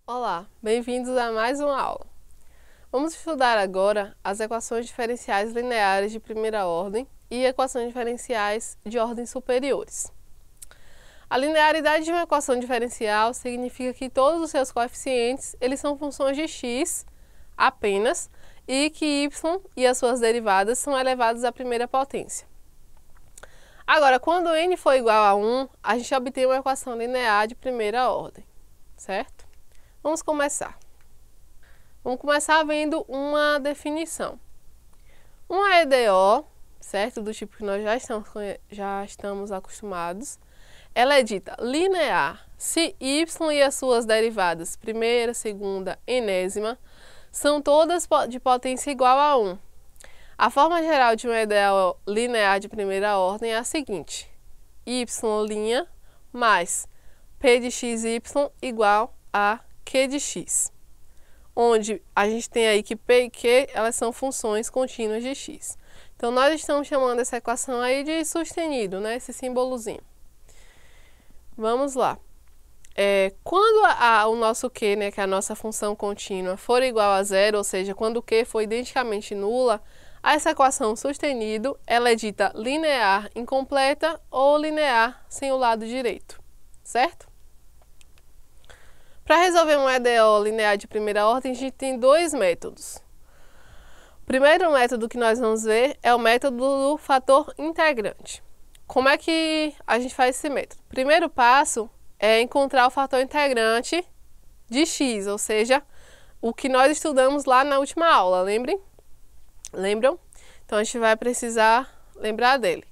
Olá, bem-vindos a mais uma aula. Vamos estudar agora as equações diferenciais lineares de primeira ordem e equações diferenciais de ordem superiores. A linearidade de uma equação diferencial significa que todos os seus coeficientes eles são funções de x apenas e que y e as suas derivadas são elevados à primeira potência. Agora, quando n for igual a 1, a gente obtém uma equação linear de primeira ordem, certo? Vamos começar. Vamos começar vendo uma definição. Uma EDO, certo? Do tipo que nós já estamos acostumados, ela é dita linear se y e as suas derivadas, primeira, segunda, enésima, são todas de potência igual a 1. A forma geral de uma EDO linear de primeira ordem é a seguinte: y' mais p de xy igual a q de x, onde a gente tem aí que p e q elas são funções contínuas de x. Então, nós estamos chamando essa equação aí de sustenido, né? Esse símbolozinho. Vamos lá. Quando o nosso q, né, que é a nossa função contínua, for igual a zero, ou seja, quando o q for identicamente nula, essa equação sustenido ela é dita linear incompleta ou linear sem o lado direito, certo? Para resolver uma EDO linear de primeira ordem, a gente tem dois métodos. O primeiro método que nós vamos ver é o método do fator integrante. Como é que a gente faz esse método? O primeiro passo é encontrar o fator integrante de x, ou seja, o que nós estudamos lá na última aula, lembram? Então, a gente vai precisar lembrar dele.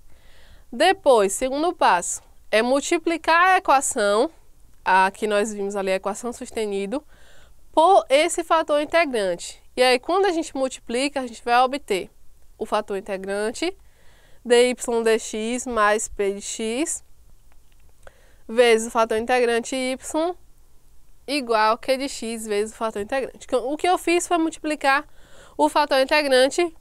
Depois, segundo passo, é multiplicar a equação, a que nós vimos ali, a equação sustenido, por esse fator integrante. E aí, quando a gente multiplica, a gente vai obter o fator integrante dy dx mais p de x vezes o fator integrante y igual a q de x vezes o fator integrante. O que eu fiz foi multiplicar o fator integrante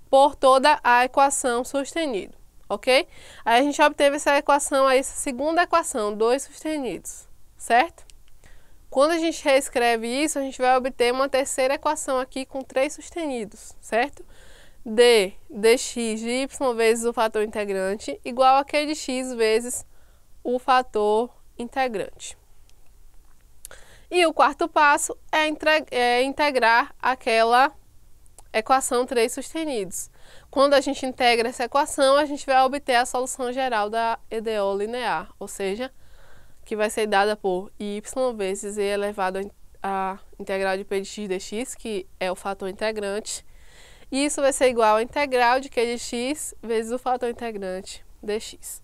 por toda a equação sustenido, ok? Aí a gente obteve essa equação, aí, essa segunda equação, 2 sustenidos, certo? Quando a gente reescreve isso, a gente vai obter uma terceira equação aqui com 3 sustenidos, certo? dx de y vezes o fator integrante igual a q de x vezes o fator integrante. E o quarto passo é integrar aquela equação 3 sustenidos. Quando a gente integra essa equação, a gente vai obter a solução geral da EDO linear, ou seja, que vai ser dada por y vezes e elevado a integral de p de x dx, que é o fator integrante. E isso vai ser igual a integral de q de x vezes o fator integrante dx.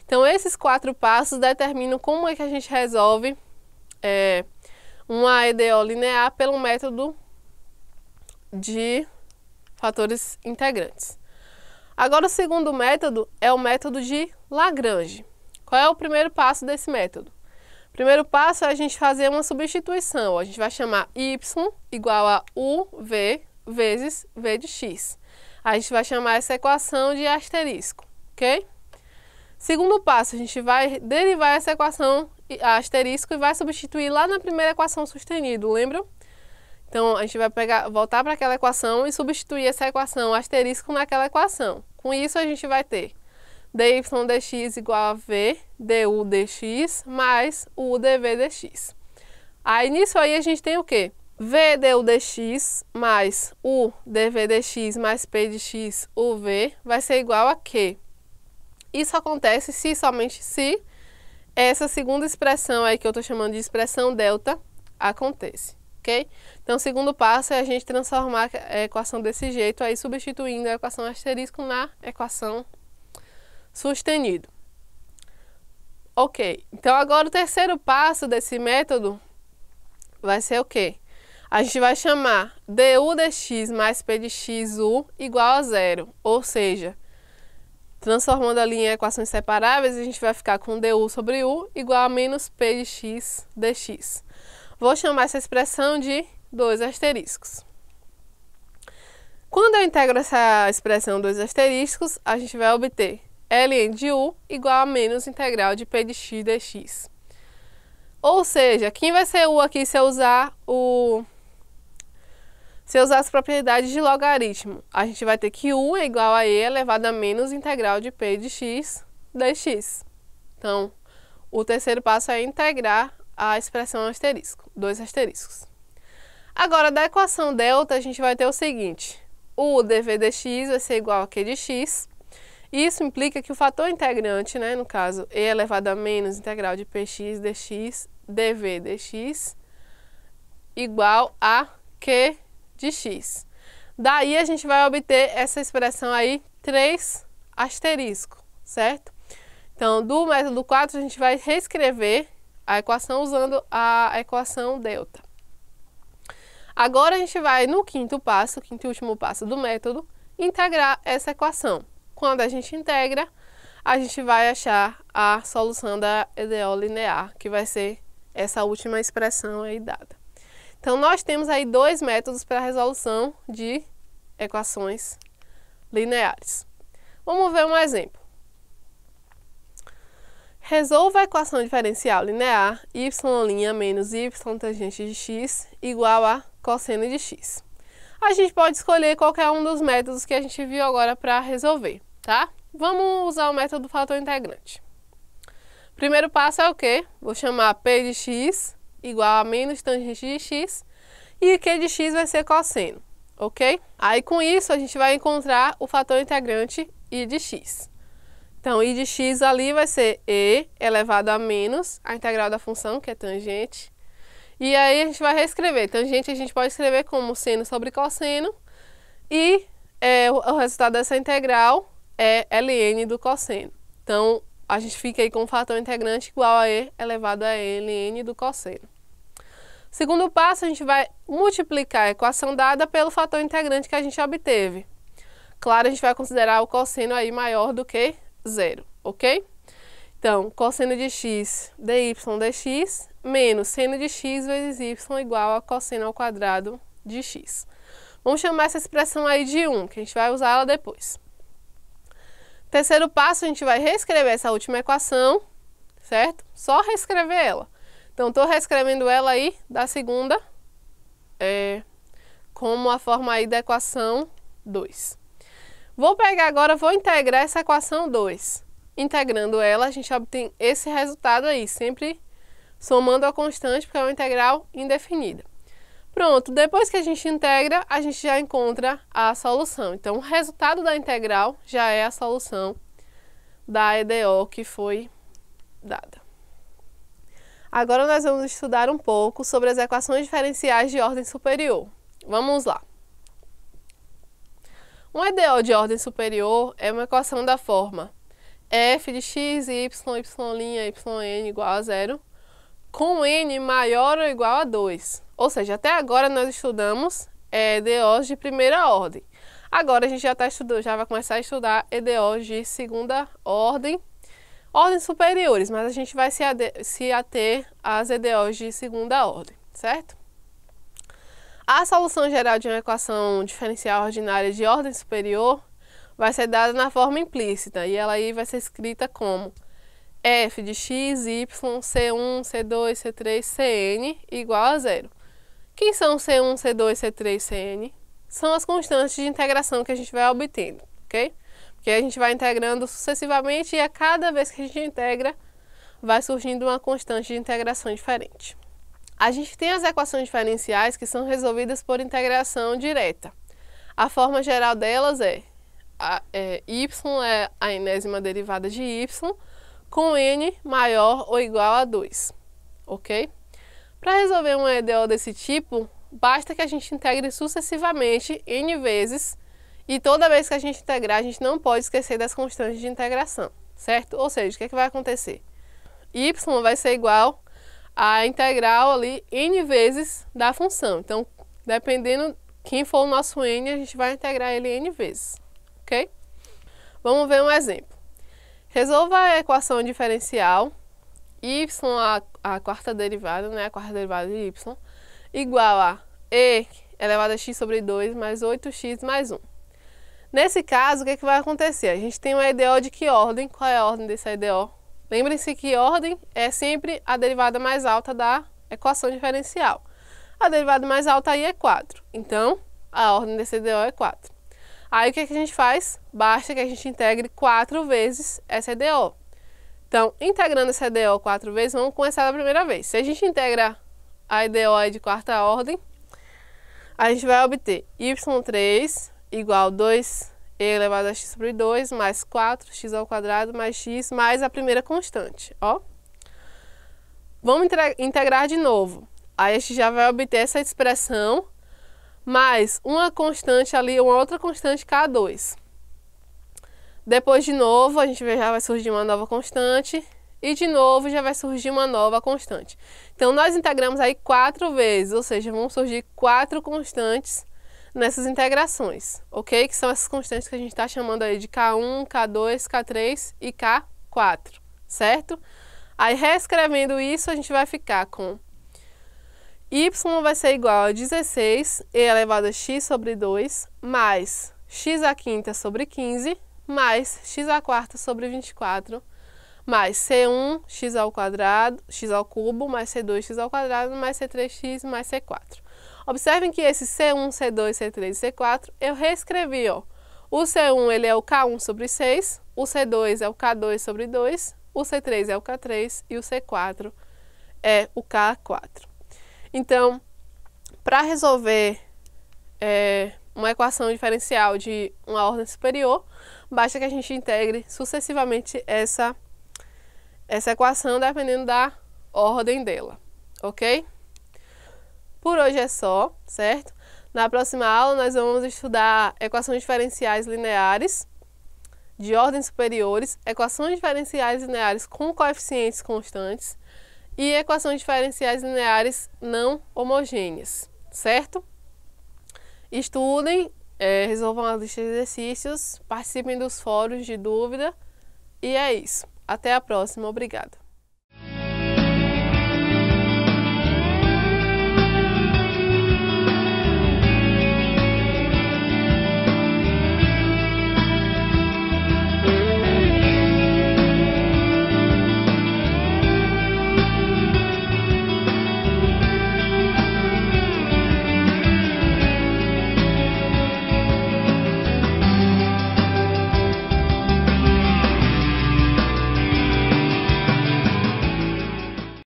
Então, esses 4 passos determinam como é que a gente resolve uma EDO linear pelo método de fatores integrantes. Agora, o segundo método é o método de Lagrange. Qual é o primeiro passo desse método? O primeiro passo é a gente fazer uma substituição. A gente vai chamar y igual a uv vezes v de x. A gente vai chamar essa equação de asterisco, ok? Segundo passo, a gente vai derivar essa equação asterisco e vai substituir lá na primeira equação sustenido, lembram? Então, a gente vai voltar para aquela equação e substituir essa equação asterisco naquela equação. Com isso, a gente vai ter dy dx igual a v du dx mais u dv dx. Aí, nisso aí, a gente tem o quê? V du dx mais u dv dx mais p de x uv vai ser igual a Q. Isso acontece se somente se essa segunda expressão aí que eu estou chamando de expressão delta acontece, ok? Então, o segundo passo é a gente transformar a equação desse jeito, aí substituindo a equação asterisco na equação sustenido. Ok, então agora o terceiro passo desse método vai ser o quê? A gente vai chamar du dx mais p de x u igual a zero, ou seja, transformando ali em equações separáveis, a gente vai ficar com du sobre u igual a menos p de x dx. Vou chamar essa expressão de 2 asteriscos. Quando eu integro essa expressão 2 asteriscos, a gente vai obter ln de u igual a menos integral de p de x dx. Ou seja, quem vai ser U aqui se eu usar as propriedades de logaritmo? A gente vai ter que U é igual a E elevado a menos integral de P de x dx. Então, o terceiro passo é integrar a expressão asterisco, 2 asteriscos. Agora, da equação delta, a gente vai ter o seguinte: o dv dx vai ser igual a q de x. Isso implica que o fator integrante, né, no caso, e elevado a menos integral de px dx, dv dx, igual a q de x. Daí a gente vai obter essa expressão aí, 3 asterisco, certo? Então, do método 4, a gente vai reescrever a equação usando a equação delta. Agora a gente vai no quinto passo, quinto e último passo do método, integrar essa equação. Quando a gente integra, a gente vai achar a solução da EDO linear, que vai ser essa última expressão aí dada. Então, nós temos aí 2 métodos para a resolução de equações lineares. Vamos ver um exemplo. Resolva a equação diferencial linear y' menos y tangente de x igual a cosseno de x. A gente pode escolher qualquer um dos métodos que a gente viu agora para resolver, tá? Vamos usar o método do fator integrante. Primeiro passo é o quê? Vou chamar P de x igual a menos tangente de x e Q de x vai ser cosseno, ok? Aí com isso a gente vai encontrar o fator integrante I de x. Então, I de x ali vai ser E elevado a menos a integral da função, que é tangente. E aí a gente vai reescrever. Tangente a gente pode escrever como seno sobre cosseno. E o resultado dessa integral é ln do cosseno. Então, a gente fica aí com o fator integrante igual a E elevado a ln do cosseno. Segundo passo, a gente vai multiplicar a equação dada pelo fator integrante que a gente obteve. Claro, a gente vai considerar o cosseno aí maior do que 0, ok? Então, cosseno de x dy dx menos seno de x vezes y igual a cosseno ao quadrado de x. Vamos chamar essa expressão aí de 1, que a gente vai usar ela depois. Terceiro passo, a gente vai reescrever essa última equação, certo? Só reescrever ela. Então, estou reescrevendo ela aí da segunda, como a forma aí da equação 2. Vou pegar agora, vou integrar essa equação 2. Integrando ela, a gente obtém esse resultado aí, sempre somando a constante, porque é uma integral indefinida. Pronto, depois que a gente integra, a gente já encontra a solução. Então, o resultado da integral já é a solução da EDO que foi dada. Agora nós vamos estudar um pouco sobre as equações diferenciais de ordem superior. Vamos lá. Uma EDO de ordem superior é uma equação da forma f de x, y, yn igual a 0, com n maior ou igual a 2. Ou seja, até agora nós estudamos EDOs de primeira ordem. Agora a gente já vai começar a estudar EDOs de segunda ordens superiores, mas a gente vai se ater às EDOs de segunda ordem, certo? A solução geral de uma equação diferencial ordinária de ordem superior vai ser dada na forma implícita, e ela aí vai ser escrita como f de x, y, c1, c2, c3, cn igual a 0. Quem são c1, c2, c3, cn? São as constantes de integração que a gente vai obtendo, ok? Porque a gente vai integrando sucessivamente e a cada vez que a gente integra, vai surgindo uma constante de integração diferente. A gente tem as equações diferenciais que são resolvidas por integração direta. A forma geral delas y é a enésima derivada de y, com n maior ou igual a 2, ok? Para resolver uma EDO desse tipo, basta que a gente integre sucessivamente n vezes, e toda vez que a gente integrar, a gente não pode esquecer das constantes de integração, certo? Ou seja, o que é que vai acontecer? Y vai ser igual a integral ali n vezes da função. Então, dependendo quem for o nosso n, a gente vai integrar ele n vezes, ok? Vamos ver um exemplo. Resolva a equação diferencial y, a quarta derivada, né, a quarta derivada de y, igual a e elevado a x sobre 2 mais 8x mais 1. Nesse caso, o que é que vai acontecer? A gente tem uma EDO de que ordem? Qual é a ordem dessa EDO? Lembrem-se que ordem é sempre a derivada mais alta da equação diferencial. A derivada mais alta aí é 4. Então, a ordem desse EDO é 4. Aí, o que a gente faz? Basta que a gente integre 4 vezes essa EDO. Então, integrando essa EDO 4 vezes, vamos começar da primeira vez. Se a gente integra a EDO aí de quarta ordem, a gente vai obter y3 igual 2e elevado a x sobre 2 mais 4x ao quadrado mais x mais a primeira constante, ó. Vamos integrar de novo. Aí a gente já vai obter essa expressão mais uma constante ali, uma outra constante K2. Depois de novo, a gente já vai surgir uma nova constante e de novo já vai surgir uma nova constante. Então nós integramos aí 4 vezes, ou seja, vão surgir 4 constantes nessas integrações, ok? Que são essas constantes que a gente está chamando aí de K1, K2, K3 e K4, certo? Aí, reescrevendo isso, a gente vai ficar com y vai ser igual a 16e elevado a x sobre 2, mais x à quinta sobre 15, mais x à quarta sobre 24, mais C1, x ao quadrado, x ao cubo, mais C2, x ao quadrado, mais C3x, mais C4. Observem que esse C1, C2, C3 e C4 eu reescrevi, ó. O C1 ele é o K1 sobre 6, o C2 é o K2 sobre 2, o C3 é o K3 e o C4 é o K4. Então, para resolver uma equação diferencial de uma ordem superior, basta que a gente integre sucessivamente essa equação dependendo da ordem dela, ok? Por hoje é só, certo? Na próxima aula nós vamos estudar equações diferenciais lineares de ordens superiores, equações diferenciais lineares com coeficientes constantes e equações diferenciais lineares não homogêneas, certo? Estudem, resolvam a lista de exercícios, participem dos fóruns de dúvida e é isso. Até a próxima, obrigada.